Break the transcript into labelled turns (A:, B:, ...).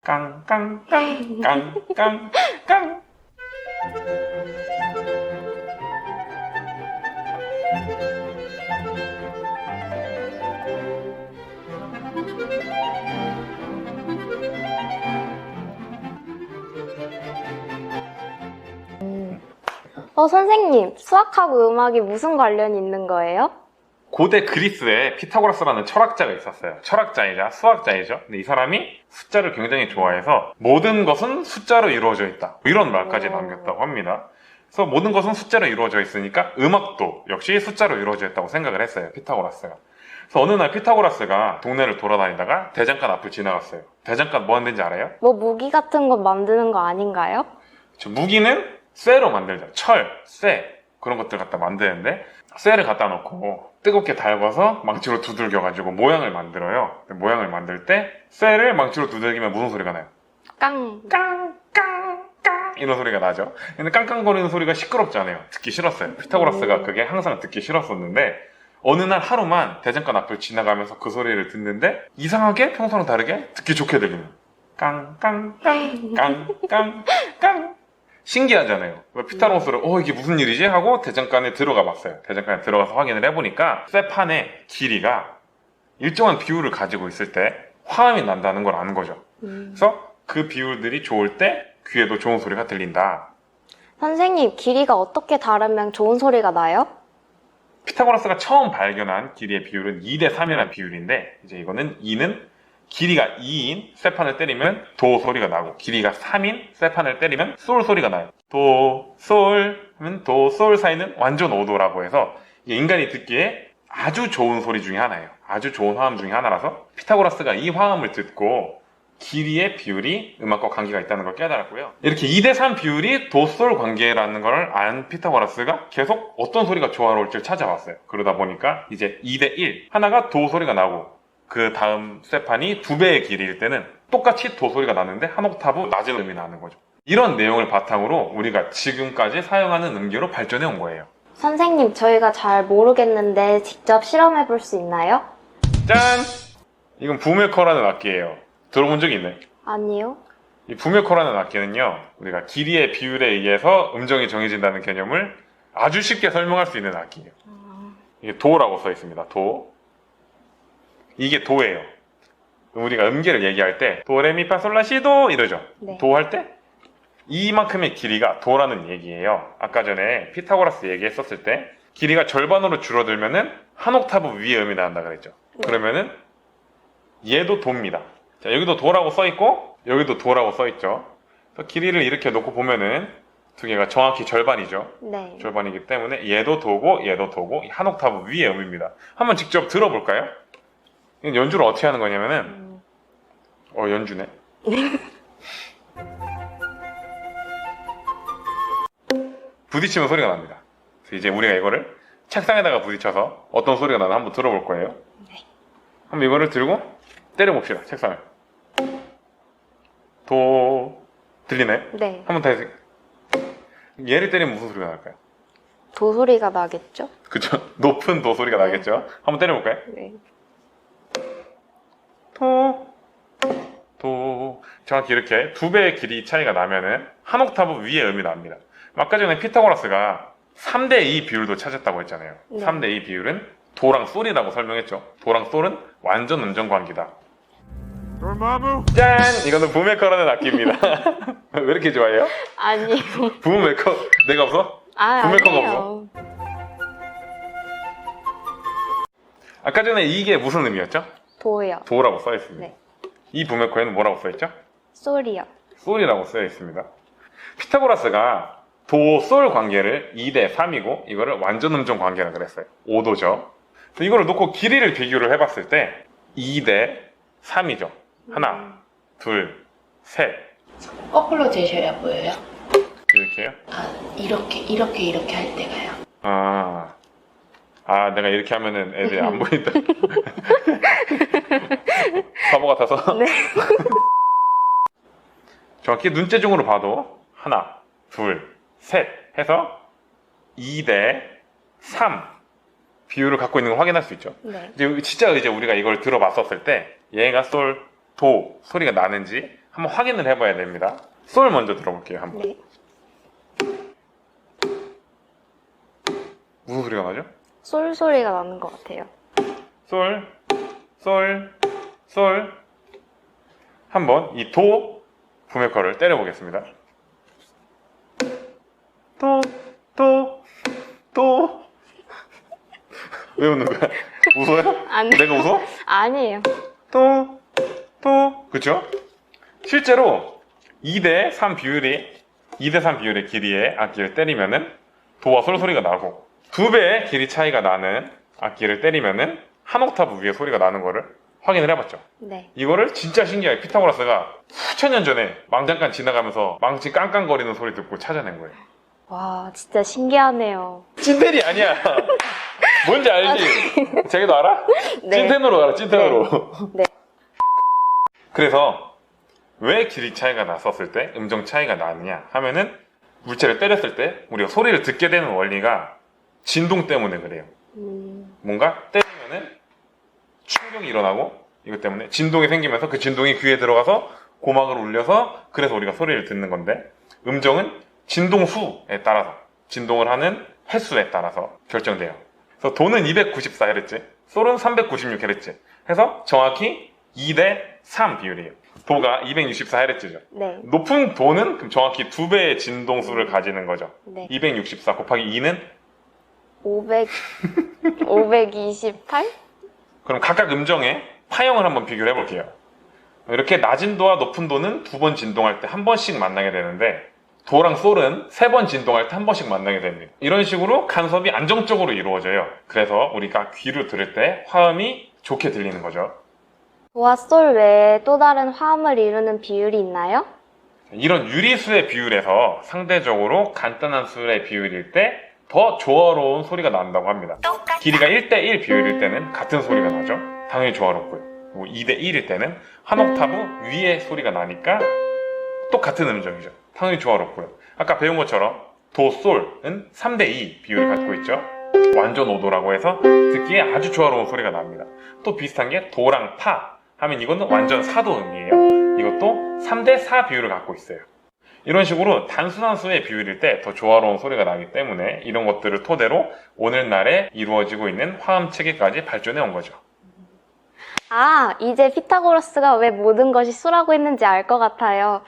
A: 깡깡깡깡깡깡깡.
B: 선생님, 수학하고 음악이 무슨 관련이 있는 거예요?
A: 고대 그리스에 피타고라스라는 철학자가 있었어요. 철학자이자 수학자이죠. 근데 이 사람이 숫자를 굉장히 좋아해서 모든 것은 숫자로 이루어져 있다, 이런 말까지 남겼다고 합니다. 그래서 모든 것은 숫자로 이루어져 있으니까 음악도 역시 숫자로 이루어져 있다고 생각을 했어요, 피타고라스가. 그래서 어느 날 피타고라스가 동네를 돌아다니다가 대장간 앞을 지나갔어요. 대장간 뭐 하는 데인지 알아요?
B: 뭐 무기 같은 거 만드는 거 아닌가요?
A: 무기는 쇠로 만들죠. 철, 쇠, 그런 것들 갖다 만드는데, 쇠를 갖다 놓고 뜨겁게 달궈서 망치로 두들겨가지고 모양을 만들어요. 모양을 만들 때 쇠를 망치로 두들기면 무슨 소리가 나요?
B: 깡.
A: 이런 소리가 나죠. 근데 깡깡거리는 소리가 시끄럽잖아요. 듣기 싫었어요. 피타고라스가 그게 항상 듣기 싫었었는데, 어느 날 하루만 대장간 앞을 지나가면서 그 소리를 듣는데 이상하게 평소랑 다르게 듣기 좋게 들리는, 깡깡깡깡깡깡. 신기하잖아요. 피타고라스를 이게 무슨 일이지? 하고 대장간에 들어가 봤어요. 대장간에 들어가서 확인을 해보니까 쇠판의 길이가 일정한 비율을 가지고 있을 때 화음이 난다는 걸 아는 거죠. 그래서 그 비율들이 좋을 때 귀에도 좋은 소리가 들린다.
B: 선생님, 길이가 어떻게 다르면 좋은 소리가 나요?
A: 피타고라스가 처음 발견한 길이의 비율은 2대3이라는 비율인데, 이제 이거는 2는 길이가 2인 쇠판을 때리면 도 소리가 나고, 길이가 3인 쇠판을 때리면 솔 소리가 나요. 도, 솔 하면 도, 솔 사이는 완전 5도라고 해서 이게 인간이 듣기에 아주 좋은 소리 중에 하나예요. 아주 좋은 화음 중에 하나라서 피타고라스가 이 화음을 듣고 길이의 비율이 음악과 관계가 있다는 걸 깨달았고요. 이렇게 2대3 비율이 도-솔 관계라는 걸 안 피타고라스가 계속 어떤 소리가 조화로울지 찾아봤어요. 그러다 보니까 이제 2대1, 하나가 도 소리가 나고 그 다음 쇠판이 2배의 길이일 때는 똑같이 도 소리가 나는데 한 옥타브 낮은 음이 나는 거죠. 이런 내용을 바탕으로 우리가 지금까지 사용하는 음계로 발전해 온 거예요.
B: 선생님, 저희가 잘 모르겠는데 직접 실험해 볼 수 있나요?
A: 짠! 이건 부메커라는 악기예요. 들어본 적이 있나요?
B: 아니요.
A: 이 부메커라는 악기는요, 우리가 길이의 비율에 의해서 음정이 정해진다는 개념을 아주 쉽게 설명할 수 있는 악기예요. 이게 도라고 써 있습니다. 도. 이게 도예요. 우리가 음계를 얘기할 때 도레미파솔라시도 이러죠.
B: 네.
A: 도 할 때 이만큼의 길이가 도라는 얘기예요. 아까 전에 피타고라스 얘기했었을 때 길이가 절반으로 줄어들면은 한 옥타브 위에 음이 나온다 그랬죠. 그러면은 얘도 도입니다. 자, 여기도 도라고 써있고 여기도 도라고 써있죠. 그래서 길이를 이렇게 놓고 보면은 두 개가 정확히 절반이죠.
B: 네.
A: 절반이기 때문에 얘도 도고 얘도 도고 한 옥타브 위의 음입니다. 한번 직접 들어볼까요? 이건 연주를 어떻게 하는 거냐면은 연주네. 부딪히면 소리가 납니다. 그래서 이제 우리가 이거를 책상에다가 부딪혀서 어떤 소리가 나나 한번 들어볼 거예요.
B: 네.
A: 한번 이거를 들고 때려봅시다. 책상을. 도 들리나요?
B: 네.
A: 한번 더 해주세요. 얘를 때리면 무슨 소리가 날까요?
B: 도 소리가 나겠죠?
A: 그쵸? 높은 도 소리가 나겠죠? 한번 때려볼까요?
B: 네.
A: 도. 정확히 이렇게 2배의 길이 차이가 나면은 한 옥타브 위에 음이 납니다. 아까 전에 피타고라스가 3대2 비율도 찾았다고 했잖아요.
B: 네.
A: 3대2 비율은 도랑 솔이라고 설명했죠. 도랑 솔은 완전 음정 관계다. 짠! 이거는 부메커라는 악기입니다. 왜 이렇게 좋아해요?
B: 아니요.
A: 부메커 내가 없어? 부메커가
B: 아니에요.
A: 없어? 아까 전에 이게 무슨 음이었죠?
B: 도요.
A: 도라고 써있습니다.
B: 네.
A: 이 부메커에는 뭐라고 써있죠?
B: 솔이요.
A: 솔이라고 써있습니다. 피타고라스가 도, 솔 관계를 2대3이고 이거를 완전 음정 관계라 그랬어요. 5도죠. 이거를 놓고 길이를 비교를 해봤을 때 2대3이죠. 하나, 둘, 셋.
C: 거꾸로 재셔야 보여요.
A: 이렇게요?
C: 이렇게 할 때가요.
A: 내가 이렇게 하면은 애들이 안 보인다. 바보 같아서.
B: 네.
A: 정확히 눈재중으로 봐도 하나, 둘, 셋 해서 2대3 비율을 갖고 있는 걸 확인할 수 있죠.
B: 네.
A: 이제 우리가 이걸 들어봤었을 때 얘가 솔, 도 소리가 나는지 한번 확인을 해봐야 됩니다. 솔 먼저 들어볼게요. 한번.
B: 네.
A: 무슨 소리가 나죠?
B: 솔 소리가 나는 것 같아요.
A: 솔, 솔, 솔. 한번 이 도 부메커를 때려보겠습니다. 도. 왜 웃는 거야? 웃어요?
B: 아니,
A: 내가 웃어?
B: 아니에요.
A: 도. 그쵸? 실제로 2대3 비율의 길이의 악기를 때리면은 도와 솔 소리가 나고 2배의 길이 차이가 나는 악기를 때리면은 한 옥타브 위에 소리가 나는 거를 확인을 해봤죠.
B: 네.
A: 이거를 진짜 신기하게 피타고라스가 수천 년 전에 망장간 지나가면서 망치 깡깡거리는 소리 듣고 찾아낸 거예요.
B: 와, 진짜 신기하네요.
A: 찐텐이 아니야. 뭔지 알지? 자기도 알아?
B: 네.
A: 찐텐으로 가라, 찐텐으로.
B: 네.
A: 그래서 왜 길이 차이가 났었을 때 음정 차이가 나느냐 하면은 물체를 때렸을 때 우리가 소리를 듣게 되는 원리가 진동 때문에 그래요. 뭔가 때리면은 충격이 일어나고 이것 때문에 진동이 생기면서 그 진동이 귀에 들어가서 고막을 울려서 그래서 우리가 소리를 듣는 건데 음정은 진동 수에 따라서 진동을 하는 횟수에 따라서 결정돼요. 그래서 도는 294Hz, 솔은 396Hz 해서 정확히 2대3 비율이에요. 도가 264Hz죠.
B: 네.
A: 높은 도는 그럼 정확히 2배의 진동수를 가지는 거죠.
B: 네.
A: 264 곱하기 2는
B: 528?
A: 그럼 각각 음정의 파형을 한번 비교를 해볼게요. 이렇게 낮은 도와 높은 도는 2번 진동할 때 한 번씩 만나게 되는데 도랑 솔은 3번 진동할 때 한 번씩 만나게 됩니다. 이런 식으로 간섭이 안정적으로 이루어져요. 그래서 우리가 귀로 들을 때 화음이 좋게 들리는 거죠.
B: 도와 솔 외에 또 다른 화음을 이루는 비율이 있나요?
A: 이런 유리수의 비율에서 상대적으로 간단한 수의 비율일 때 더 조화로운 소리가 난다고 합니다. 길이가 1대1 비율일 때는 같은 소리가 나죠. 당연히 조화롭고요. 2대1일 때는 한 옥타브 위에 소리가 나니까 똑같은 음정이죠. 당연히 조화롭고요. 아까 배운 것처럼 도, 솔은 3대2 비율을 갖고 있죠. 완전 오도라고 해서 듣기에 아주 조화로운 소리가 납니다. 또 비슷한 게 도랑 파 하면 이거는 완전 사도음이에요. 이것도 3대4 비율을 갖고 있어요. 이런 식으로 단순한 수의 비율일 때 더 조화로운 소리가 나기 때문에 이런 것들을 토대로 오늘날에 이루어지고 있는 화음 체계까지 발전해 온 거죠.
B: 아, 이제 피타고라스가 왜 모든 것이 수라고 했는지 알 것 같아요.